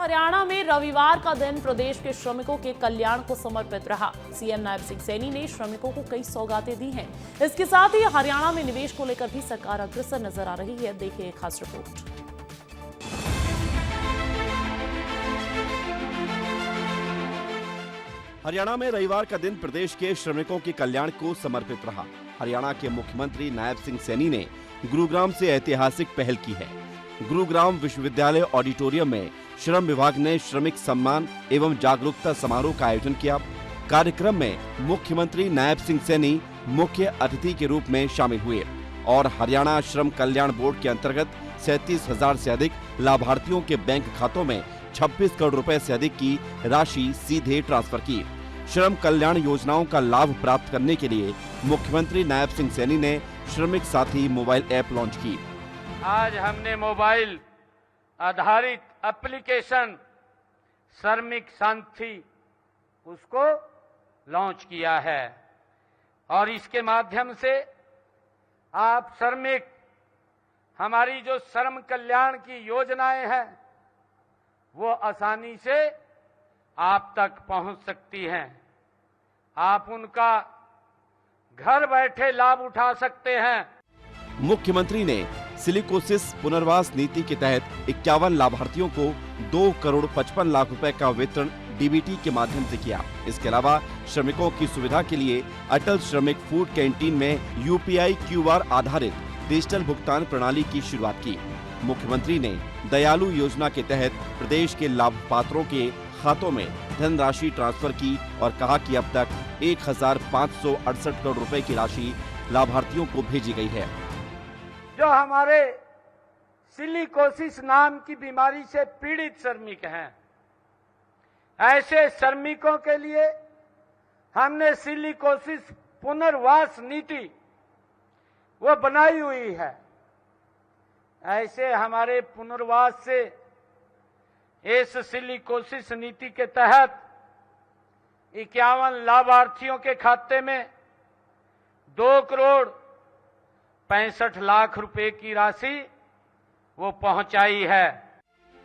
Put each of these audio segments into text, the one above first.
हरियाणा में रविवार का दिन प्रदेश के श्रमिकों के कल्याण को समर्पित रहा। सीएम नायब सिंह सैनी ने श्रमिकों को कई सौगातें दी हैं। इसके साथ ही हरियाणा में निवेश को लेकर भी सरकार अग्रसर नजर आ रही है। देखिए एक खास रिपोर्ट। हरियाणा में रविवार का दिन प्रदेश के श्रमिकों के कल्याण को समर्पित रहा। हरियाणा के मुख्यमंत्री नायब सिंह सैनी ने गुरुग्राम से ऐतिहासिक पहल की है। गुरुग्राम विश्वविद्यालय ऑडिटोरियम में श्रम विभाग ने श्रमिक सम्मान एवं जागरूकता समारोह का आयोजन किया। कार्यक्रम में मुख्यमंत्री नायब सिंह सैनी मुख्य अतिथि के रूप में शामिल हुए और हरियाणा श्रम कल्याण बोर्ड के अंतर्गत 37,000 से अधिक लाभार्थियों के बैंक खातों में 26 करोड़ रुपए से अधिक की राशि सीधे ट्रांसफर की। श्रम कल्याण योजनाओं का लाभ प्राप्त करने के लिए मुख्यमंत्री नायब सिंह सैनी ने श्रमिक साथी मोबाइल ऐप लॉन्च की। आज हमने मोबाइल आधारित एप्लीकेशन श्रमिक साथी उसको लॉन्च किया है और इसके माध्यम से आप श्रमिक हमारी जो श्रम कल्याण की योजनाएं हैं वो आसानी से आप तक पहुंच सकती हैं। आप उनका घर बैठे लाभ उठा सकते हैं। मुख्यमंत्री ने सिलिकोसिस पुनर्वास नीति के तहत 51 लाभार्थियों को 2 करोड़ 55 लाख रुपए का वितरण डीबीटी के माध्यम से किया। इसके अलावा श्रमिकों की सुविधा के लिए अटल श्रमिक फूड कैंटीन में यूपीआई क्यूआर आधारित डिजिटल भुगतान प्रणाली की शुरुआत की। मुख्यमंत्री ने दयालु योजना के तहत प्रदेश के लाभपात्रों के खातों में धनराशि ट्रांसफर की और कहा कि अब तक 1,568 करोड़ रुपए की राशि लाभार्थियों को भेजी गई है। जो हमारे सिलिकोसिस नाम की बीमारी से पीड़ित श्रमिक हैं, ऐसे श्रमिकों के लिए हमने सिलिकोसिस पुनर्वास नीति वो बनाई हुई है। ऐसे हमारे पुनर्वास से इस सिलिकोसिस नीति के तहत 51 लाभार्थियों के खाते में 2 करोड़ 65 लाख रुपए की राशि वो पहुंचाई है।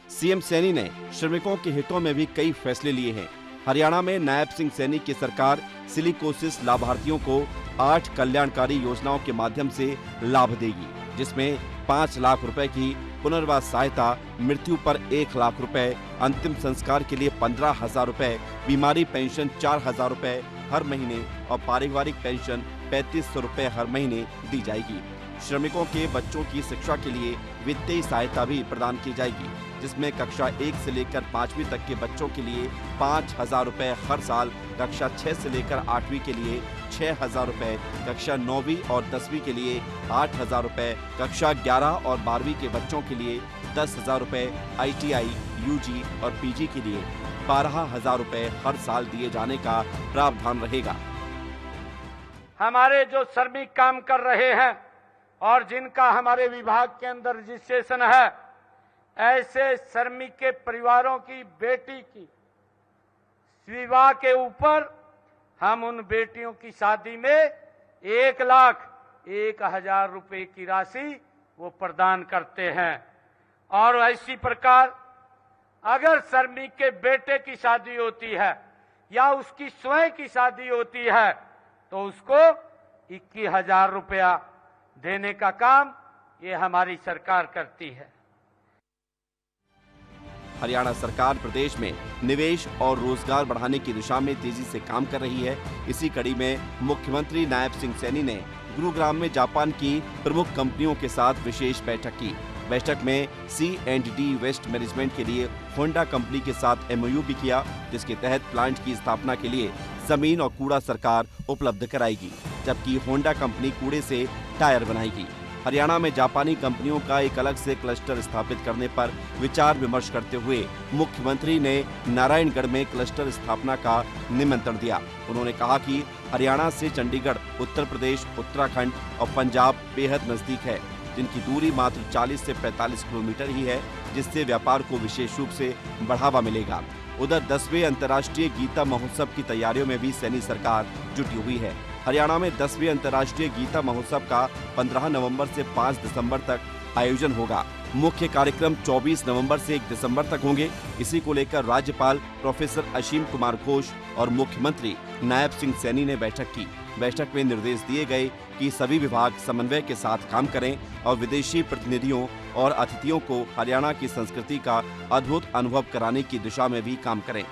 सीएम सैनी ने श्रमिकों के हितों में भी कई फैसले लिए हैं। हरियाणा में नायब सिंह सैनी की सरकार सिलिकोसिस लाभार्थियों को 8 कल्याणकारी योजनाओं के माध्यम से लाभ देगी, जिसमें 5 लाख रुपए की पुनर्वास सहायता, मृत्यु पर 1 लाख रुपए, अंतिम संस्कार के लिए 15,000 रुपए, बीमारी पेंशन 4,000 रुपए हर महीने और पारिवारिक पेंशन 3,500 रुपए हर महीने दी जाएगी। श्रमिकों के बच्चों की शिक्षा के लिए वित्तीय सहायता भी प्रदान की जाएगी, जिसमें कक्षा 1 से लेकर 5वीं तक के बच्चों के लिए 5,000 रुपए हर साल, कक्षा 6 से लेकर 8वीं के लिए 6,000 रुपए, कक्षा 9वीं और 10वीं के लिए 8,000 रुपए, कक्षा 11 और 12वीं के बच्चों के लिए 10,000 रुपए, ITI, UG और PG के लिए 12,000 रुपए हर साल दिए जाने का प्रावधान रहेगा। हमारे जो श्रमिक काम कर रहे हैं और जिनका हमारे विभाग के अंदर रजिस्ट्रेशन है, ऐसे श्रमिक के परिवारों की बेटी की विवाह के ऊपर हम उन बेटियों की शादी में 1,01,000 रुपए की राशि वो प्रदान करते हैं। और इसी प्रकार अगर श्रमिक के बेटे की शादी होती है या उसकी स्वयं की शादी होती है तो उसको 21,000 रुपया देने का काम ये हमारी सरकार करती है। हरियाणा सरकार प्रदेश में निवेश और रोजगार बढ़ाने की दिशा में तेजी से काम कर रही है। इसी कड़ी में मुख्यमंत्री नायब सिंह सैनी ने गुरुग्राम में जापान की प्रमुख कंपनियों के साथ विशेष बैठक की। बैठक में C&D वेस्ट मैनेजमेंट के लिए होंडा कंपनी के साथ MOU भी किया, जिसके तहत प्लांट की स्थापना के लिए जमीन और कूड़ा सरकार उपलब्ध कराएगी, जबकि होंडा कंपनी कूड़े से टायर बनाएगी। हरियाणा में जापानी कंपनियों का एक अलग से क्लस्टर स्थापित करने पर विचार विमर्श करते हुए मुख्यमंत्री ने नारायणगढ़ में क्लस्टर स्थापना का निमंत्रण दिया। उन्होंने कहा कि हरियाणा से चंडीगढ़, उत्तर प्रदेश, उत्तराखंड और पंजाब बेहद नजदीक है, जिनकी दूरी मात्र 40 से 45 किलोमीटर ही है, जिससे व्यापार को विशेष रूप से बढ़ावा मिलेगा। उधर 10वें अंतर्राष्ट्रीय गीता महोत्सव की तैयारियों में भी सैनी सरकार जुटी हुई है। हरियाणा में 10वें अंतर्राष्ट्रीय गीता महोत्सव का 15 नवंबर से 5 दिसंबर तक आयोजन होगा। मुख्य कार्यक्रम 24 नवंबर से 1 दिसंबर तक होंगे। इसी को लेकर राज्यपाल प्रोफेसर असीम कुमार घोष और मुख्यमंत्री नायब सिंह सैनी ने बैठक की। बैठक में निर्देश दिए गए कि सभी विभाग समन्वय के साथ काम करें और विदेशी प्रतिनिधियों और अतिथियों को हरियाणा की संस्कृति का अद्भुत अनुभव कराने की दिशा में भी काम करें।